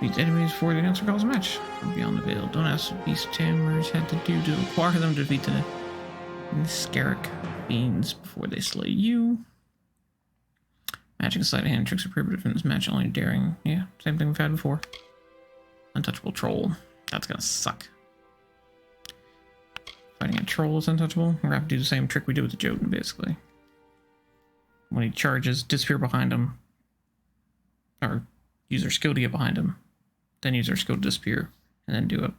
Beat enemies before the announcer calls a match. From beyond the veil. Don't ask what Beast Tammers had to do to require them to defeat the Scarrick fiends before they slay you. Magic and sleight of hand tricks are primitive in this match, only daring. Yeah, same thing we've had before. Untouchable troll. That's gonna suck. Fighting a troll is untouchable. We're gonna have to do the same trick we did with the Jotun, basically. When he charges, disappear behind him. Or use their skill to get behind him. Then use their skill to disappear. And then do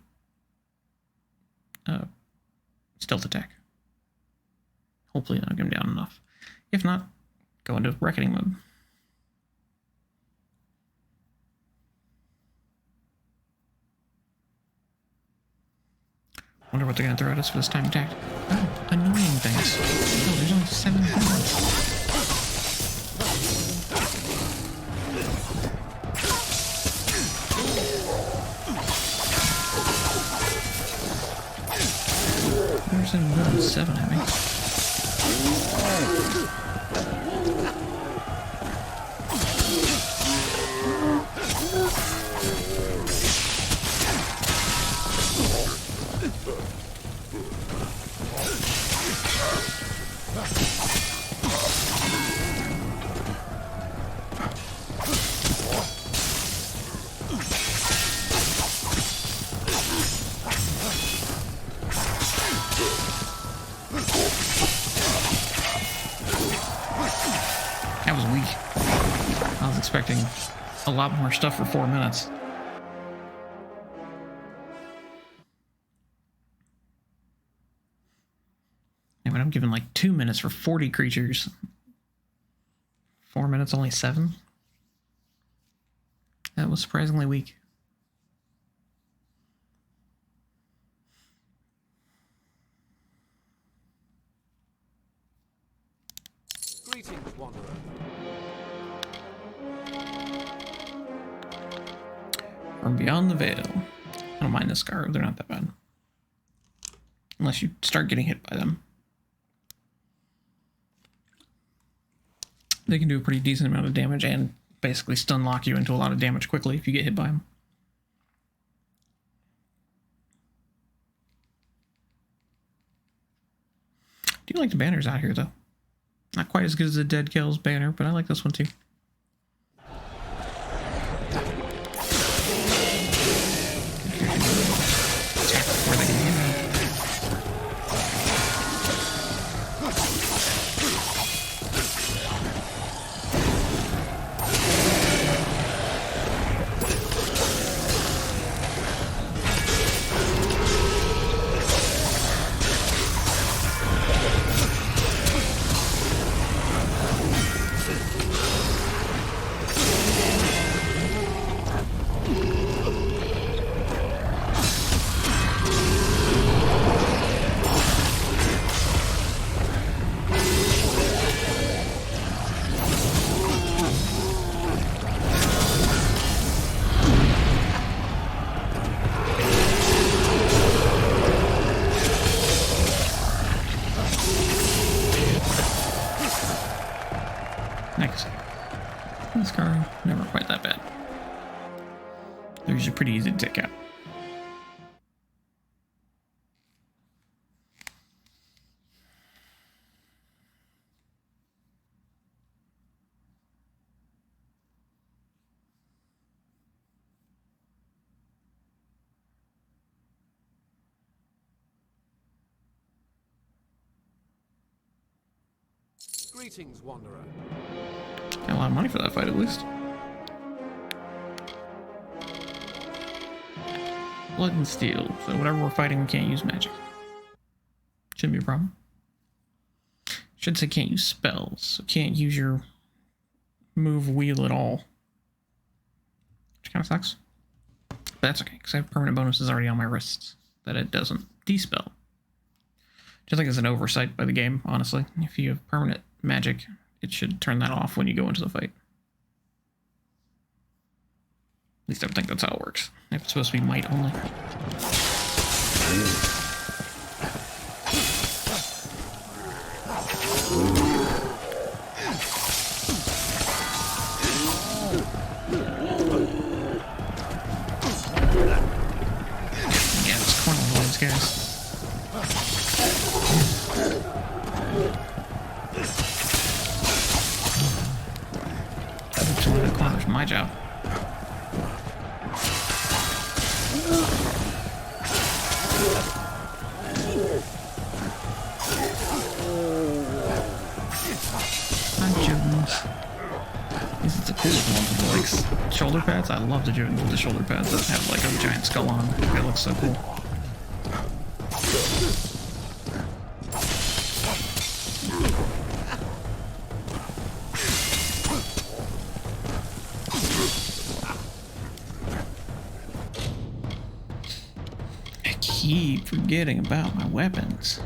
a stealth attack. Hopefully knock him down enough. If not, go into reckoning mode. Wonder what they're going to throw at us for this time attack. Oh, annoying things. Oh, there's only 7 points. There's a little 7 at me. That was weak. I was expecting a lot more stuff for 4 minutes. And when I'm given like 2 minutes for 40 creatures, 4 minutes, only 7? That was surprisingly weak. Greetings, Wanderer. From beyond the veil. I don't mind the Scar, they're not that bad. Unless you start getting hit by them. They can do a pretty decent amount of damage and basically stun lock you into a lot of damage quickly if you get hit by them. Do you like the banners out here, though? Not quite as good as the Dead Kills banner, but I like this one too. Attack before they can hit me. Next. This car, never quite that bad. They're usually pretty easy to take out. Greetings, Wanderer. Got a lot of money for that fight, at least. Blood and steel. So whatever we're fighting, we can't use magic. Shouldn't be a problem. Should say can't use spells. So can't use your move wheel at all. Which kind of sucks. But that's okay, because I have permanent bonuses already on my wrists that it doesn't dispel. Which I think is an oversight by the game, honestly. If you have permanent magic, it should turn that off when you go into the fight. At least I think that's how it works. If it's supposed to be might only. That's my job. I'm Jones. This is the coolest one with the like shoulder pads. I love the Jones with the shoulder pads that have like a giant skull on them. It looks so cool. I keep forgetting about my weapons.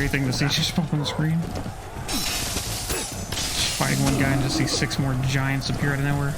Thing to see just pop on the screen. Just fighting one guy and just see 6 more giants appear out of nowhere.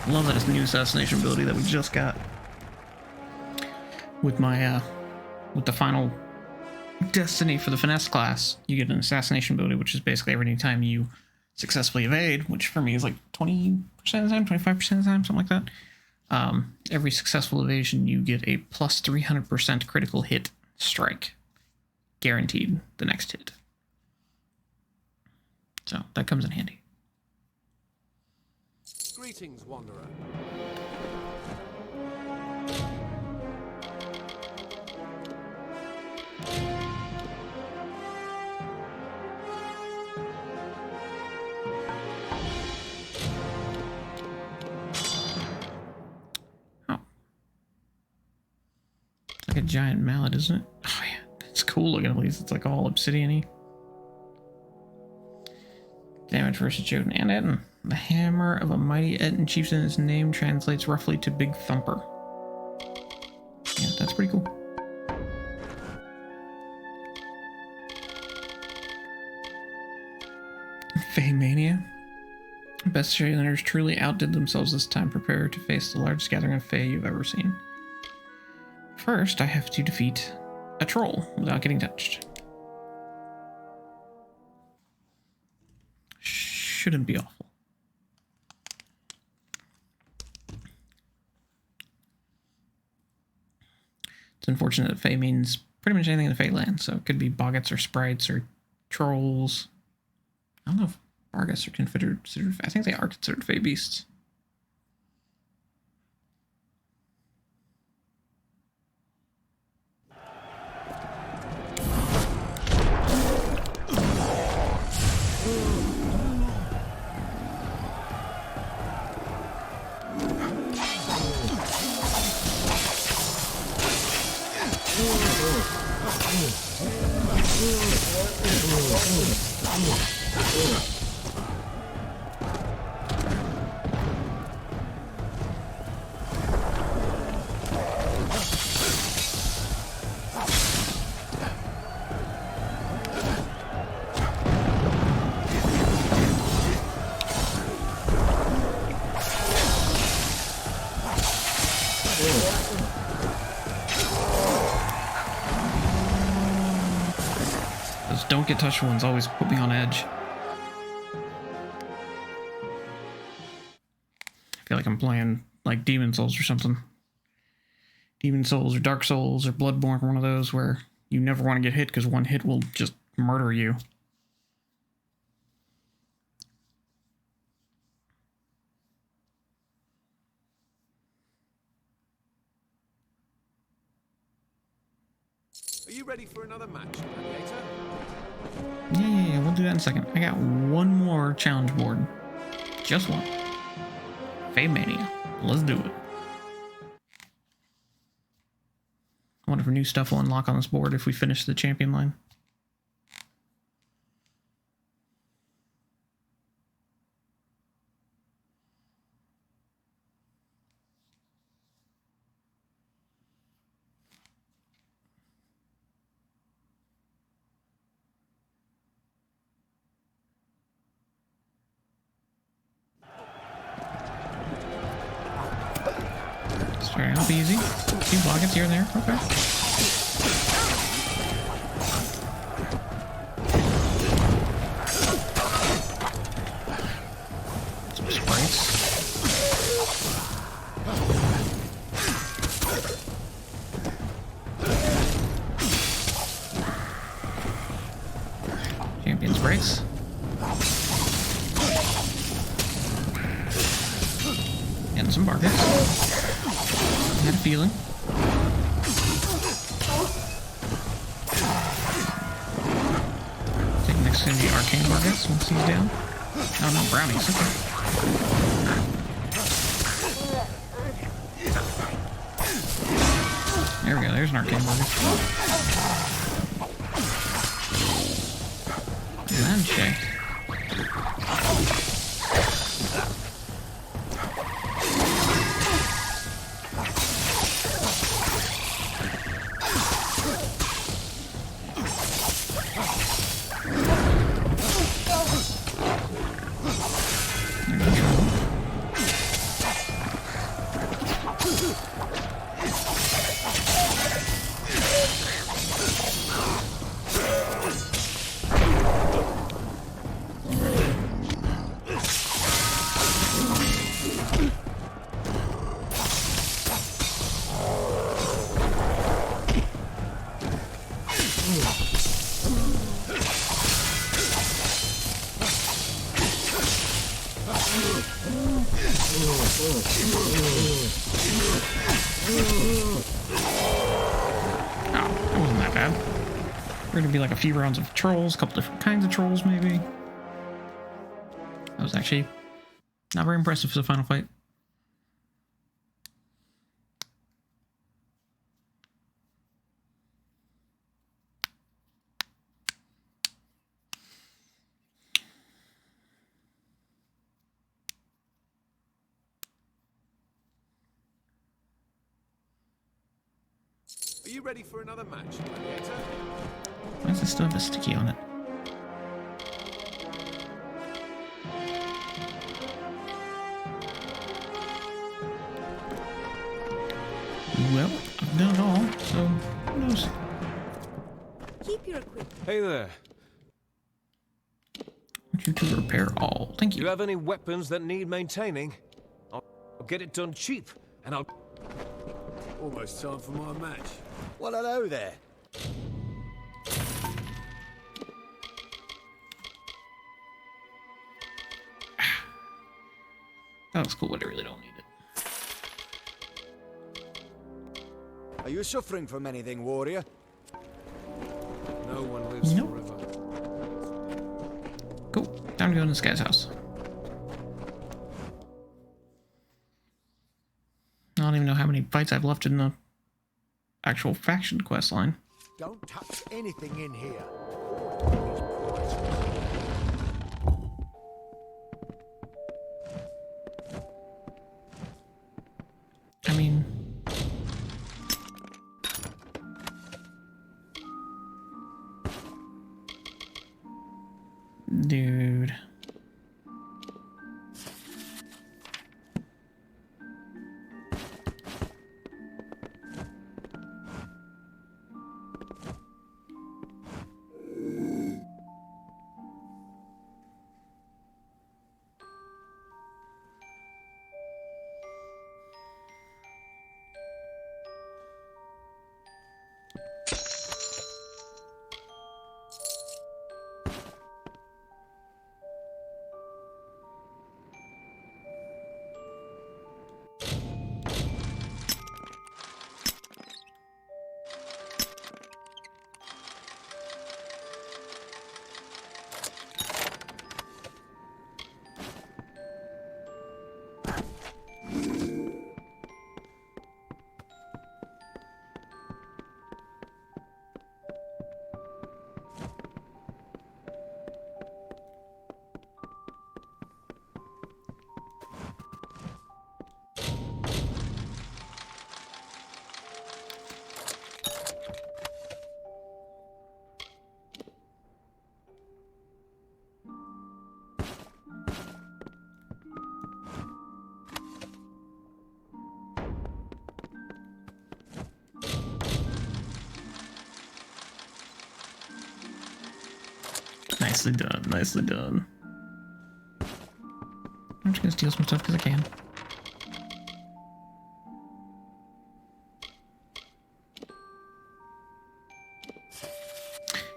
I love that it's new assassination ability that we just got with my with the final destiny for the finesse class. You get an assassination ability, which is basically every time you successfully evade, which for me is like 20% of the time, 25% of the time, something like that. Every successful evasion, you get a plus 300% critical hit strike, guaranteed the next hit. So that comes in handy. Greetings, Wanderer. Oh. It's like a giant mallet, isn't it? Oh yeah, it's cool looking at least. It's like all obsidian-y. Damage versus Jotun and Etten. The hammer of a mighty Etten chieftain's name translates roughly to Big Thumper. Yeah, that's pretty cool. Fey Mania. Best Shadowlanders truly outdid themselves this time. Prepare to face the largest gathering of Fey you've ever seen. First, I have to defeat a troll without getting touched. Shouldn't be awful. It's unfortunate that Fey means pretty much anything in the Fey land, so it could be boggots or sprites or trolls. I don't know if boggots are considered. I think they are considered Fey beasts. Get touched ones always put me on edge. I feel like I'm playing like Demon Souls or something. Demon Souls or Dark Souls or Bloodborne, one of those where you never want to get hit because one hit will just murder you. Are you ready for another match, Gladiator? Yeah, we'll do that in a second. I got one more challenge board. Just one. Fade Mania. Let's do it. I wonder if new stuff will unlock on this board if we finish the champion line. Starting off easy. A few blockets here and there. Okay. Some sprites. Champion sprites. And some barkets. I had a feeling. I think next is gonna be Arcane Barkets once he's down. Oh no, brownies. Okay. There we go, there's an Arcane Barket. Handshake. We're gonna be like a few rounds of trolls, a couple different kinds of trolls, maybe. That was actually not very impressive for the final fight. Are you ready for another match, Gladiator? Why does it still have a sticky on it? Well, I've done it all, so who knows? Keep your equipment. Hey there. I want you to repair all. Thank Do you. you have any weapons that need maintaining? I'll get it done cheap, and I'll... Almost time for my match. Well, hello there. That looks cool, but I really don't need it. Are you suffering from anything, warrior? No one lives Nope. forever. Cool. Time to go in this guy's house. I don't even know how many fights I've left in the actual faction quest line. Don't touch anything in here. I mean... Dude... Nicely done. Nicely done. I'm just gonna steal some stuff because I can.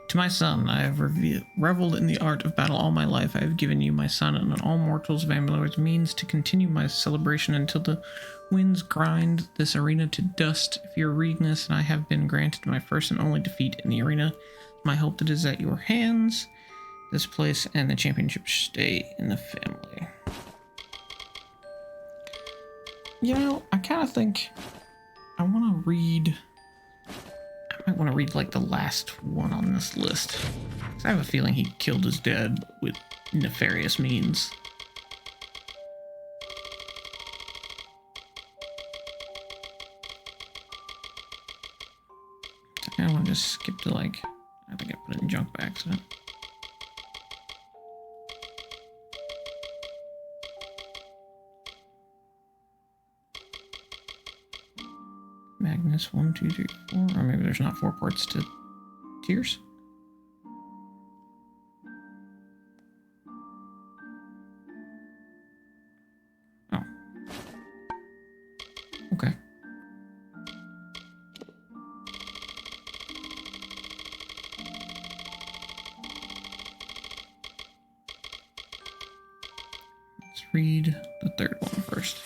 To my son, I have reveled in the art of battle all my life. I have given you, my son, and all mortals of Amalur's means to continue my celebration until the winds grind this arena to dust. If you're reading this, and I have been granted my first and only defeat in the arena, my hope that is at your hands. This place and the championship stay in the family. You know, I kind of think I want to read... I might want to read, like, the last one on this list. 'Cause I have a feeling he killed his dad with nefarious means. I kind of want to just skip to, like... I think I put it in junk by accident. Magnus, 1, 2, 3, 4. Or maybe there's not 4 parts to Tears. Oh. Okay. Let's read the third one first.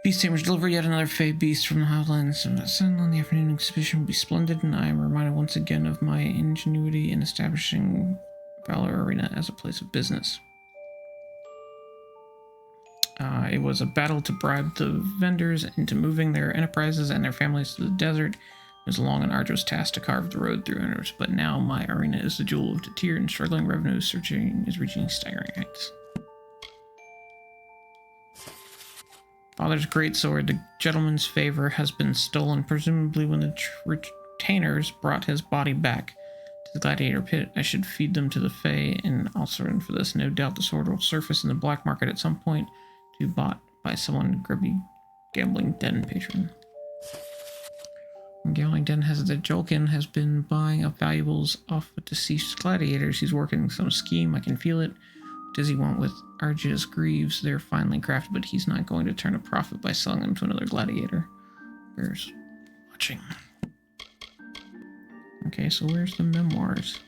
Beast Tamers deliver yet another Fey beast from the Highlands of the Sunland. The afternoon exhibition will be splendid, and I am reminded once again of my ingenuity in establishing Valor Arena as a place of business. It was a battle to bribe the vendors into moving their enterprises and their families to the desert. It was a long and arduous task to carve the road through owners, but now my arena is the jewel of the tier, and struggling revenue is reaching staggering heights. Father's greatsword, the gentleman's favor, has been stolen, presumably when the retainers brought his body back to the gladiator pit. I should feed them to the Fae, and also in for this. No doubt the sword will surface in the black market at some point to be bought by someone grubby gambling den patron. Gambling den has the Jolkin has been buying up valuables off of deceased gladiators. He's working some scheme. I can feel it. Does he want with arduous greaves? They're finely crafted, but he's not going to turn a profit by selling them to another gladiator. Where's watching? Okay, so where's the memoirs?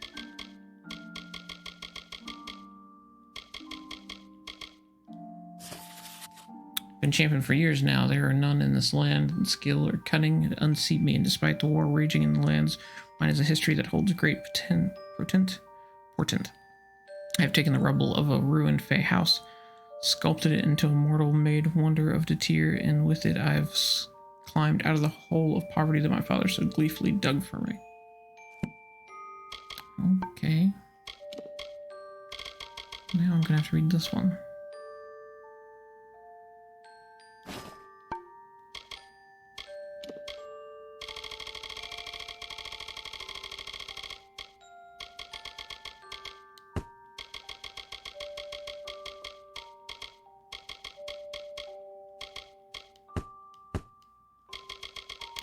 Been champion for years now. There are none in this land, and skill or cunning unseat me, and despite the war raging in the lands, mine is a history that holds great portent. I have taken the rubble of a ruined Fey house, sculpted it into a mortal made wonder of the tier, and with it I have climbed out of the hole of poverty that my father so gleefully dug for me. Okay. Now I'm gonna have to read this one.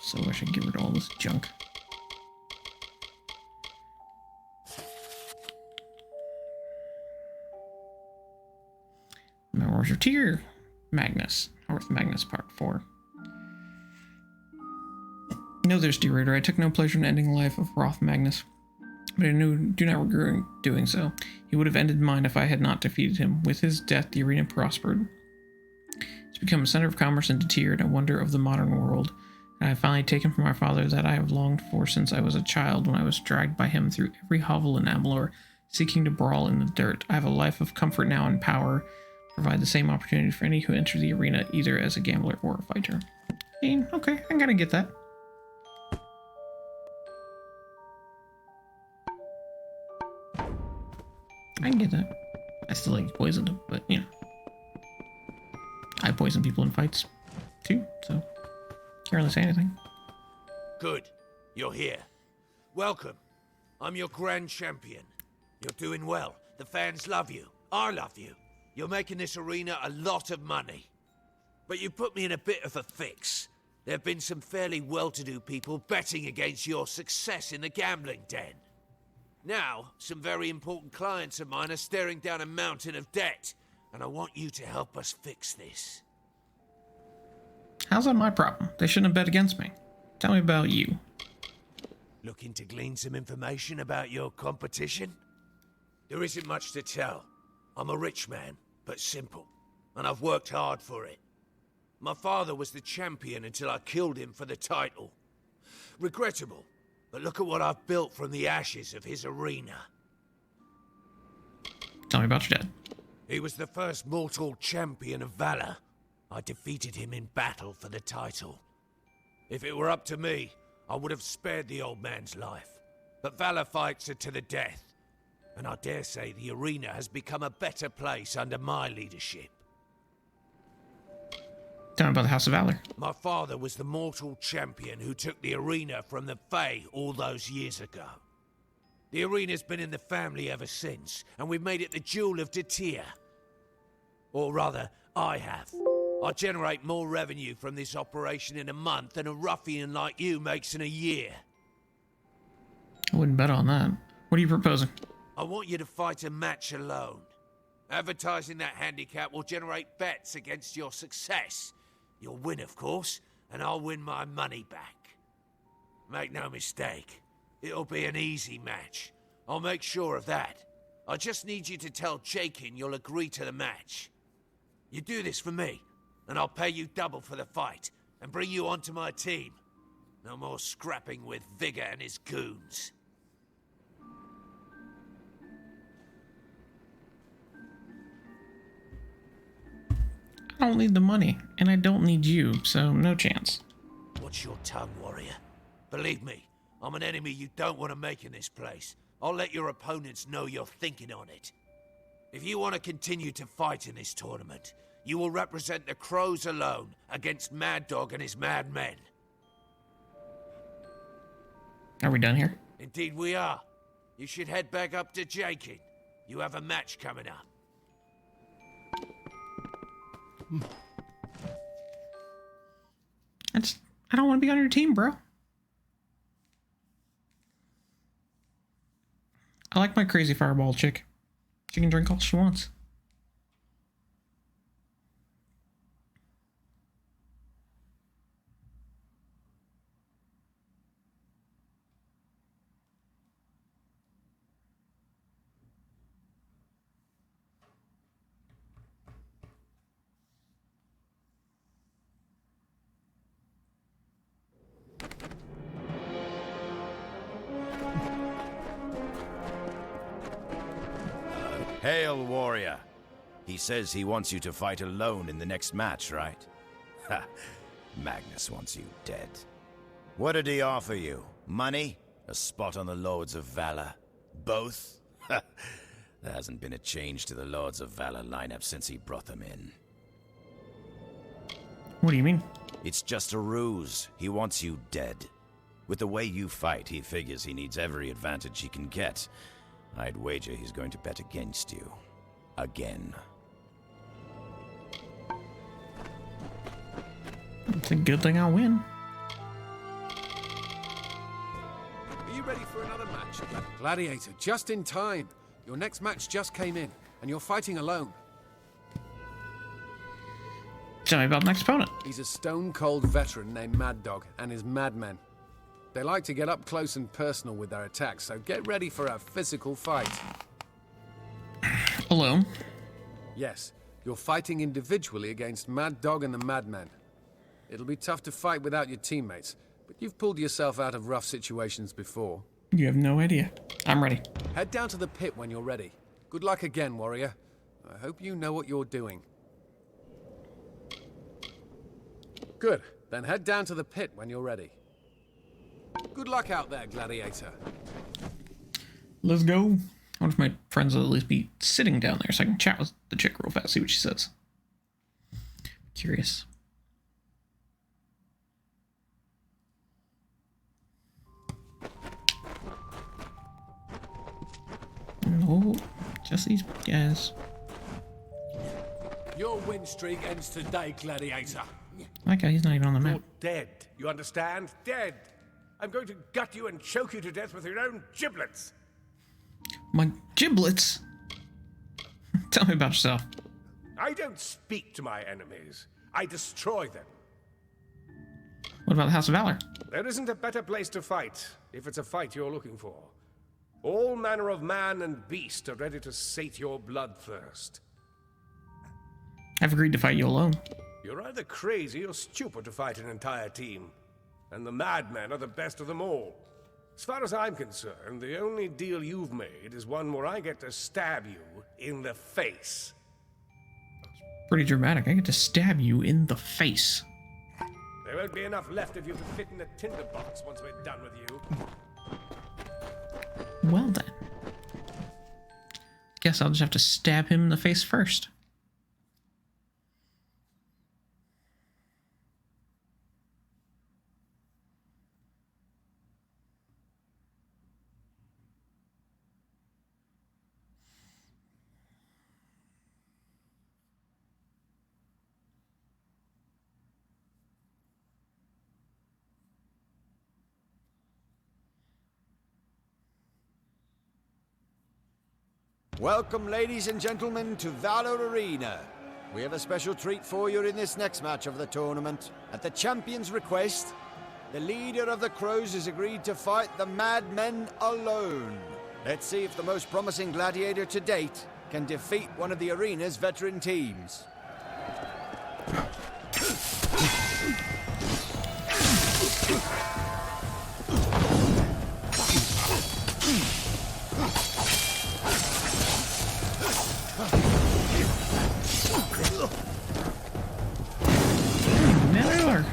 So I should get rid of all this junk. Memoirs of Tyr, Magnus, North Magnus Part 4. No, there's dear Rader. I took no pleasure in ending the life of Roth Magnus, but I do not regret doing so. He would have ended mine if I had not defeated him. With his death, the arena prospered. It's become a center of commerce and Tyr, and a wonder of the modern world. I have finally taken from my father that I have longed for since I was a child, when I was dragged by him through every hovel in Amalur, seeking to brawl in the dirt. I have a life of comfort now and power, provide the same opportunity for any who enter the arena, either as a gambler or a fighter. Okay, I gotta get that. I can get that. I still like poisoned, but you know. I poison people in fights, too, so... Can't really say anything. Good. You're here. Welcome. I'm your grand champion. You're doing well. The fans love you. I love you. You're making this arena a lot of money. But you put me in a bit of a fix. There have been some fairly well-to-do people betting against your success in the gambling den. Now, some very important clients of mine are staring down a mountain of debt, and I want you to help us fix this. How's that my problem? They shouldn't have bet against me. Tell me about you. Looking to glean some information about your competition? There isn't much to tell. I'm a rich man, but simple, and I've worked hard for it. My father was the champion until I killed him for the title. Regrettable, but look at what I've built from the ashes of his arena. Tell me about your dad. He was the first mortal champion of valor. I defeated him in battle for the title. If it were up to me, I would have spared the old man's life. But valor fights are to the death. And I dare say the arena has become a better place under my leadership. Tell me about the House of Valor. My father was the mortal champion who took the arena from the Fae all those years ago. The arena's been in the family ever since, and we've made it the Jewel of Datir. Or rather, I have. I generate more revenue from this operation in a month than a ruffian like you makes in a year. I wouldn't bet on that. What are you proposing? I want you to fight a match alone. Advertising that handicap will generate bets against your success. You'll win, of course, and I'll win my money back. Make no mistake, it'll be an easy match. I'll make sure of that. I just need you to tell Jakin you'll agree to the match. You do this for me, and I'll pay you double for the fight, and bring you onto my team. No more scrapping with Vigor and his goons. I don't need the money, and I don't need you, so no chance. Watch your tongue, warrior. Believe me, I'm an enemy you don't want to make in this place. I'll let your opponents know you're thinking on it. If you want to continue to fight in this tournament, you will represent the Crows alone against Mad Dog and his mad men. Are we done here? Indeed we are. You should head back up to Jakin. You have a match coming up. I don't want to be on your team, bro. I like my crazy fireball chick. She can drink all she wants. Hail, warrior. He says he wants you to fight alone in the next match, right? Ha! Magnus wants you dead. What did he offer you? Money? A spot on the Lords of Valor? Both? Ha! There hasn't been a change to the Lords of Valor lineup since he brought them in. What do you mean? It's just a ruse. He wants you dead. With the way you fight, he figures he needs every advantage he can get. I'd wager he's going to bet against you. Again. It's a good thing I'll win. Are you ready for another match? Gladiator, just in time. Your next match just came in, and you're fighting alone. Tell me about the next opponent. He's a stone-cold veteran named Mad Dog and his madmen. They like to get up close and personal with their attacks, so get ready for a physical fight. Alone. Yes, you're fighting individually against Mad Dog and the Madmen. It'll be tough to fight without your teammates, but you've pulled yourself out of rough situations before. You have no idea. I'm ready. Head down to the pit when you're ready. Good luck again, warrior. I hope you know what you're doing. Good. Then head down to the pit when you're ready. Good luck out there, gladiator. Let's go. I wonder if my friends will at least be sitting down there so I can chat with the chick real fast, see what she says. Curious. No, just these guys. Your win streak ends today, gladiator. That guy, he's not even on the map. You're dead. You understand? Dead. I'm going to gut you and choke you to death with your own giblets. My giblets? Tell me about yourself. I don't speak to my enemies. I destroy them. What about the House of Valor? There isn't a better place to fight, if it's a fight you're looking for. All manner of man and beast are ready to sate your bloodthirst. I've agreed to fight you alone. You're either crazy or stupid to fight an entire team. And the madmen are the best of them all. As far as I'm concerned, the only deal you've made is one where I get to stab you in the face. Pretty dramatic. I get to stab you in the face. There won't be enough left of you to fit in the tinderbox once we're done with you. Well then. Guess I'll just have to stab him in the face first. Welcome, ladies and gentlemen, to Valor Arena. We have a special treat for you in this next match of the tournament. At the champion's request, the leader of the Crows has agreed to fight the Madmen alone. Let's see if the most promising gladiator to date can defeat one of the arena's veteran teams. Miller.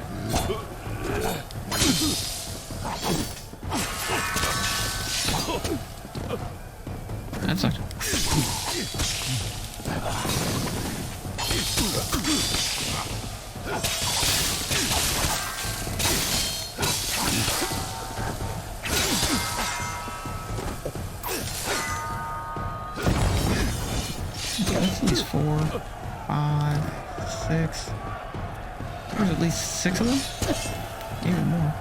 That sucked. That's at least 4, 5, 6. There's at least 6 of them? Even more.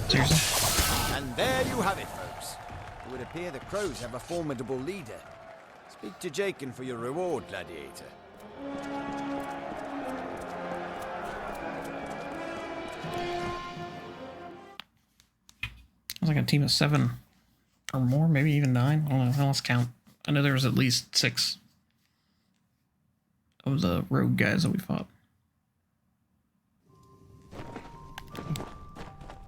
Seriously? And there you have it, folks. It would appear the Crows have a formidable leader. Speak to Jakin for your reward, gladiator. It's like a team of 7 or more, maybe even 9. I don't know. Let's count. I know there was at least 6 of the rogue guys that we fought.